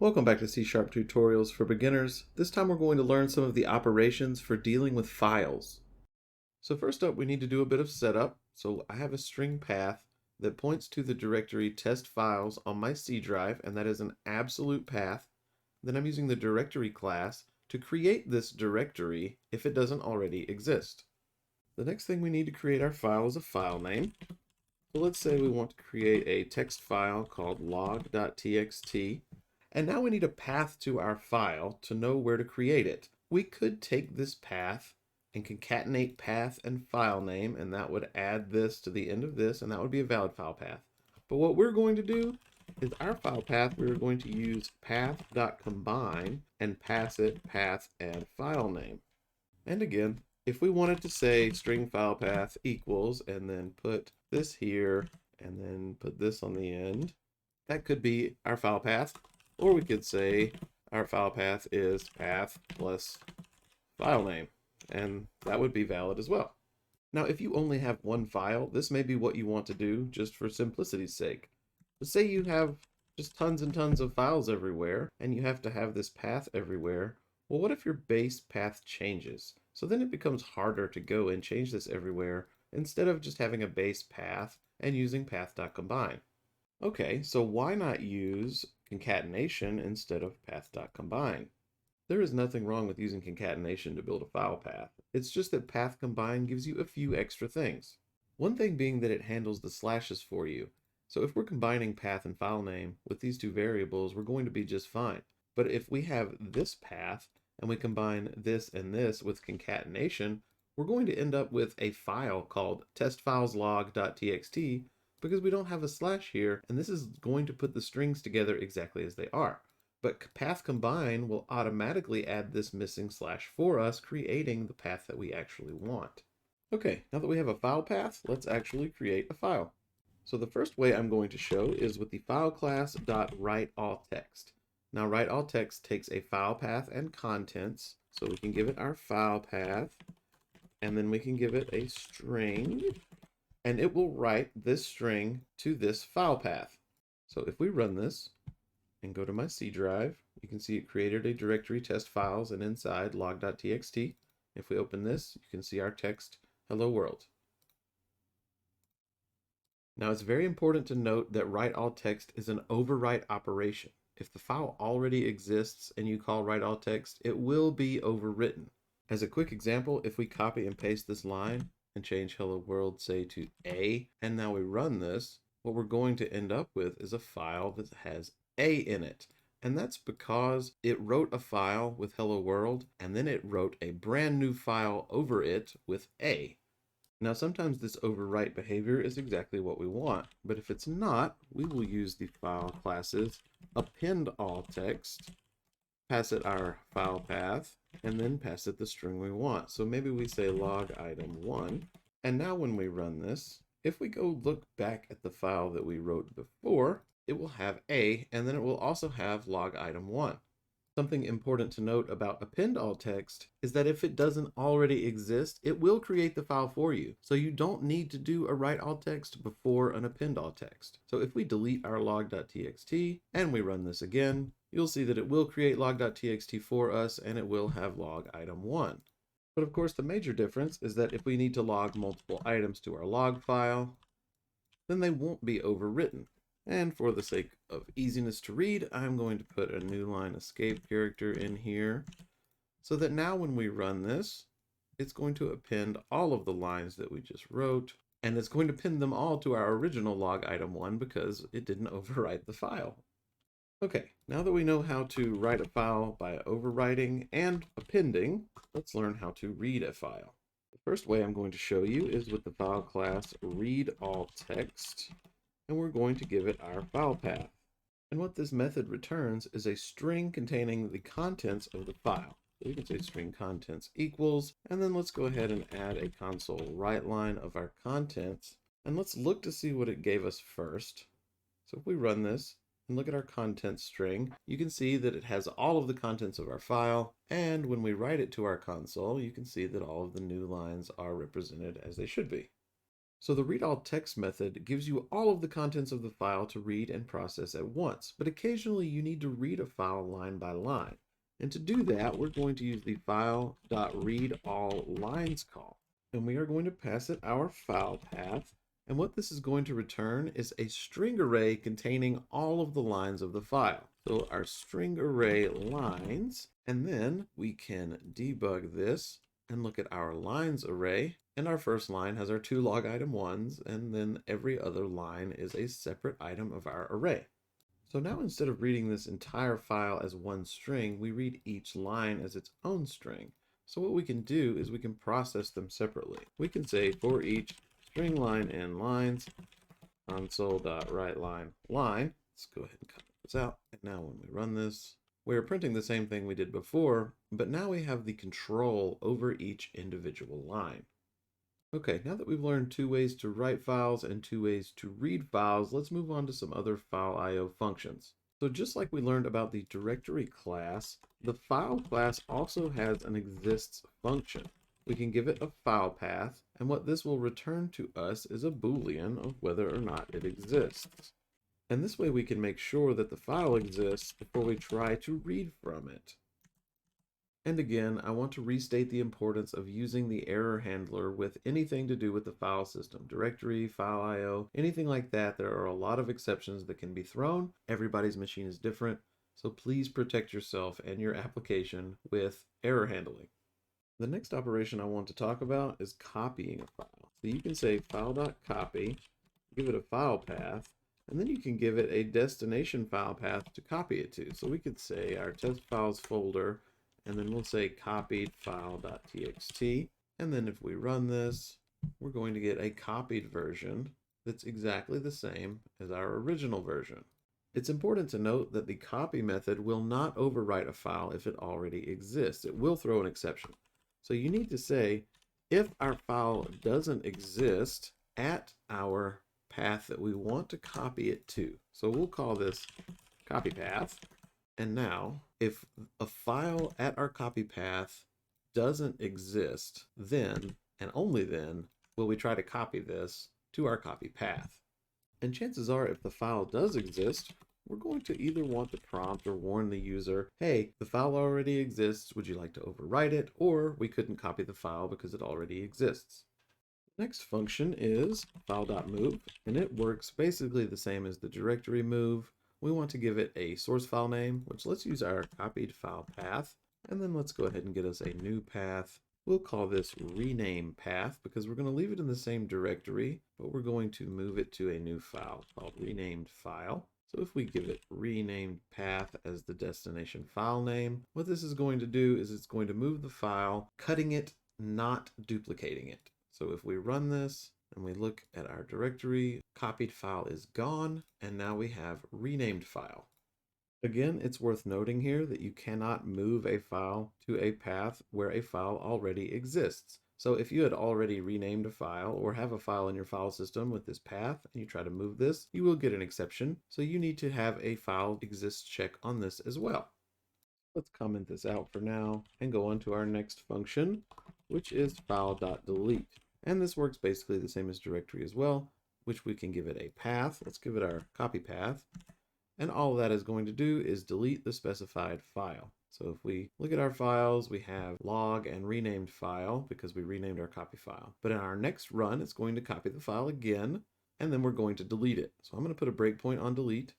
Welcome back to C# Tutorials for Beginners. This time we're going to learn some of the operations for dealing with files. So first up, we need to do a bit of setup. So I have a string path that points to the directory test files on my C drive, and that is an absolute path. Then I'm using the directory class to create this directory if it doesn't already exist. The next thing we need to create our file is a file name. So let's say we want to create a text file called log.txt. And now we need a path to our file to know where to create it. We could take this path and concatenate path and file name, and that would add this to the end of this, and that would be a valid file path. But what we're going to do is our file path, we're going to use Path.Combine and pass it path and file name. And again, if we wanted to say string file path equals, and then put this here, and then put this on the end, that could be our file path. Or we could say our file path is path plus file name, and that would be valid as well. Now, if you only have one file, this may be what you want to do just for simplicity's sake. But say you have just tons and tons of files everywhere, and you have to have this path everywhere. Well, what if your base path changes? So then it becomes harder to go and change this everywhere instead of just having a base path and using Path.Combine. Okay, so why not use concatenation instead of Path.Combine? There is nothing wrong with using concatenation to build a file path. It's just that Path.Combine gives you a few extra things. One thing being that it handles the slashes for you. So if we're combining path and file name with these two variables, we're going to be just fine. But if we have this path and we combine this and this with concatenation, we're going to end up with a file called testfileslog.txt because we don't have a slash here, and this is going to put the strings together exactly as they are. But Path.Combine will automatically add this missing slash for us, creating the path that we actually want. Okay, now that we have a file path, let's actually create a file. So the first way I'm going to show is with the file class .writeAllText. Now WriteAllText takes a file path and contents, so we can give it our file path, and then we can give it a string, and it will write this string to this file path. So if we run this and go to my C drive, you can see it created a directory test files and inside log.txt. If we open this, you can see our text, hello world. Now it's very important to note that WriteAllText is an overwrite operation. If the file already exists and you call WriteAllText, it will be overwritten. As a quick example, if we copy and paste this line and change hello world, say, to A, and now we run this, what we're going to end up with is a file that has A in it. And that's because it wrote a file with hello world, and then it wrote a brand new file over it with A. Now sometimes this overwrite behavior is exactly what we want, but if it's not, we will use the file classes AppendAllText, pass it our file path, and then pass it the string we want. So maybe we say log item 1. And now when we run this, if we go look back at the file that we wrote before, it will have A, and then it will also have log item 1. Something important to note about AppendAllText is that if it doesn't already exist, it will create the file for you. So you don't need to do a WriteAllText before an AppendAllText. So if we delete our log.txt and we run this again, you'll see that it will create log.txt for us, and it will have log item 1. But of course, the major difference is that if we need to log multiple items to our log file, then they won't be overwritten. And for the sake of easiness to read, I'm going to put a new line escape character in here so that now when we run this, it's going to append all of the lines that we just wrote, and it's going to pin them all to our original log item 1 because it didn't overwrite the file. Okay, now that we know how to write a file by overwriting and appending, let's learn how to read a file. The first way I'm going to show you is with the file class readAllText, and we're going to give it our file path. And what this method returns is a string containing the contents of the file. So we can say string contents equals, and then let's go ahead and add a console write line of our contents, and let's look to see what it gave us first. So if we run this and look at our contents string, you can see that it has all of the contents of our file, and when we write it to our console, you can see that all of the new lines are represented as they should be. So the read all text method gives you all of the contents of the file to read and process at once, but occasionally you need to read a file line by line. And to do that, we're going to use the File.ReadAllLines call. And we are going to pass it our file path. And what this is going to return is a string array containing all of the lines of the file. So our string array lines, and then we can debug this and look at our lines array. And our first line has our two log item ones, and then every other line is a separate item of our array. So now instead of reading this entire file as one string, we read each line as its own string. So what we can do is we can process them separately. We can say for each string line and lines, console.writeLine line. Let's go ahead and cut this out. And now when we run this, we're printing the same thing we did before, but now we have the control over each individual line. Okay, now that we've learned two ways to write files and two ways to read files, let's move on to some other file I/O functions. So just like we learned about the directory class, the file class also has an exists function. We can give it a file path, and what this will return to us is a Boolean of whether or not it exists. And this way we can make sure that the file exists before we try to read from it. And again, I want to restate the importance of using the error handler with anything to do with the file system, directory, file I/O, anything like that. There are a lot of exceptions that can be thrown. Everybody's machine is different, so please protect yourself and your application with error handling. The next operation I want to talk about is copying a file. So you can say file.copy, give it a file path, and then you can give it a destination file path to copy it to. So we could say our test files folder, and then we'll say copied file.txt. And then if we run this, we're going to get a copied version that's exactly the same as our original version. It's important to note that the copy method will not overwrite a file if it already exists. It will throw an exception. So you need to say, if our file doesn't exist at our path that we want to copy it to. So we'll call this copy path. And now, if a file at our copy path doesn't exist, then, and only then, will we try to copy this to our copy path. And chances are, if the file does exist, we're going to either want to prompt or warn the user, hey, the file already exists, would you like to overwrite it? Or we couldn't copy the file because it already exists. Next function is file.move, and it works basically the same as the directory move. We want to give it a source file name, which let's use our copied file path, and then let's go ahead and get us a new path. We'll call this rename path because we're going to leave it in the same directory, but we're going to move it to a new file called renamed file. So if we give it renamed path as the destination file name, what this is going to do is it's going to move the file, cutting it, not duplicating it. So if we run this, and we look at our directory, copied file is gone, and now we have renamed file. Again, it's worth noting here that you cannot move a file to a path where a file already exists. So if you had already renamed a file or have a file in your file system with this path and you try to move this, you will get an exception. So you need to have a file exists check on this as well. Let's comment this out for now and go on to our next function, which is file.delete. And this works basically the same as directory as well, which we can give it a path. Let's give it our copy path. And all that is going to do is delete the specified file. So if we look at our files, we have log and renamed file because we renamed our copy file. But in our next run, it's going to copy the file again, and then we're going to delete it. So I'm going to put a breakpoint on delete.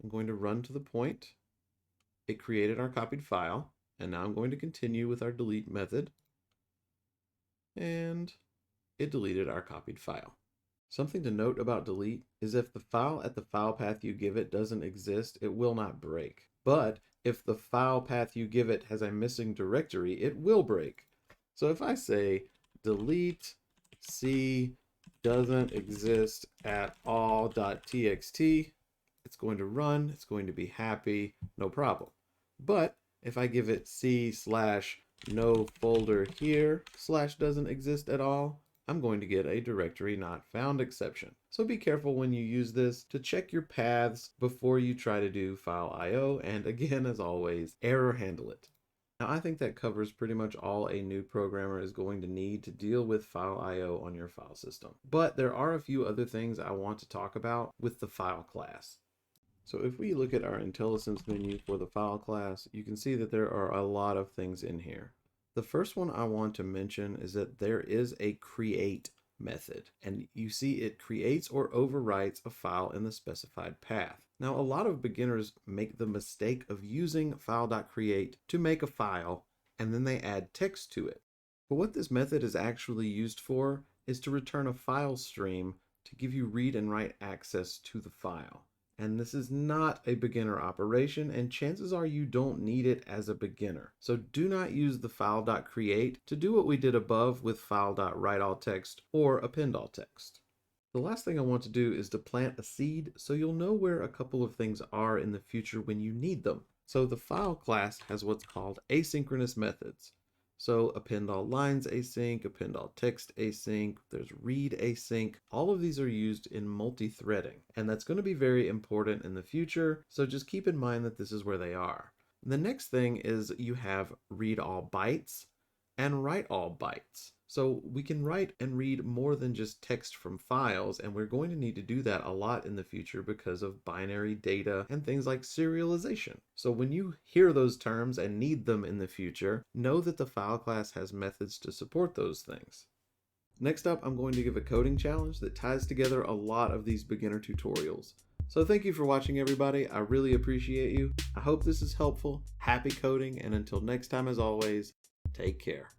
I'm going to run to the point. It created our copied file, and now I'm going to continue with our delete method. And it deleted our copied file. Something to note about delete is if the file at the file path you give it doesn't exist, it will not break. But if the file path you give it has a missing directory, it will break. So if I say delete c doesn't exist at all.txt, it's going to run, it's going to be happy, no problem. But if I give it c/no folder here / doesn't exist at all, I'm going to get a directory not found exception. So be careful when you use this to check your paths before you try to do file I/O, and again, as always, error handle it. Now, I think that covers pretty much all a new programmer is going to need to deal with file I/O on your file system. But there are a few other things I want to talk about with the file class. So if we look at our IntelliSense menu for the file class, you can see that there are a lot of things in here. The first one I want to mention is that there is a create method, and you see it creates or overwrites a file in the specified path. Now, a lot of beginners make the mistake of using File.create to make a file, and then they add text to it. But what this method is actually used for is to return a file stream to give you read and write access to the file. And this is not a beginner operation, and chances are you don't need it as a beginner. So do not use the File.create to do what we did above with File.WriteAllText or AppendAllText. The last thing I want to do is to plant a seed so you'll know where a couple of things are in the future when you need them. So the file class has what's called asynchronous methods. So AppendAllLines async, AppendAllText async, there's read async. All of these are used in multi-threading, and that's going to be very important in the future, so just keep in mind that this is where they are. The next thing is you have read all bytes and write all bytes. So we can write and read more than just text from files, and we're going to need to do that a lot in the future because of binary data and things like serialization. So when you hear those terms and need them in the future, know that the file class has methods to support those things. Next up, I'm going to give a coding challenge that ties together a lot of these beginner tutorials. So thank you for watching, everybody. I really appreciate you. I hope this is helpful. Happy coding, and until next time, as always, take care.